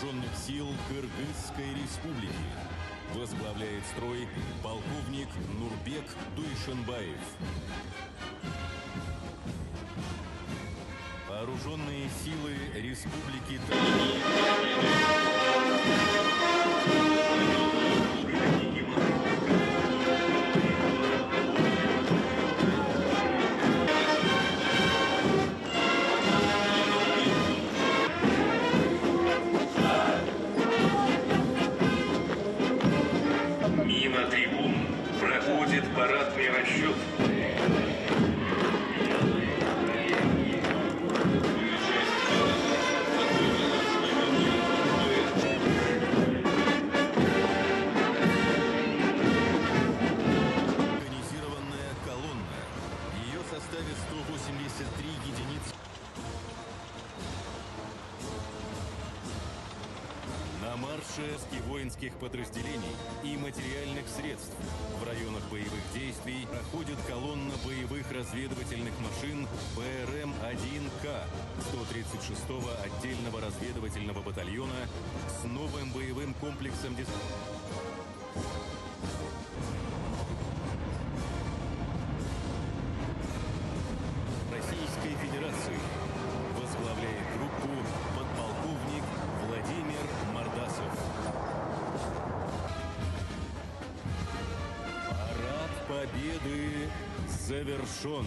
Вооруженных сил Кыргызской Республики. Возглавляет строй полковник Нурбек Дуйшенбаев. Вооруженные силы Республики Мимо трибун проходит парадный расчет. Организированная колонна. Ее составит 183 единицы. На марше воинских подразделений и материальных средств в районах боевых действий проходит колонна боевых разведывательных машин БРМ-1К 136-го отдельного разведывательного батальона с новым боевым комплексом Российской Федерации. Возглавляет группу подполковник Владимир Мордасов. Парад Победы завершен.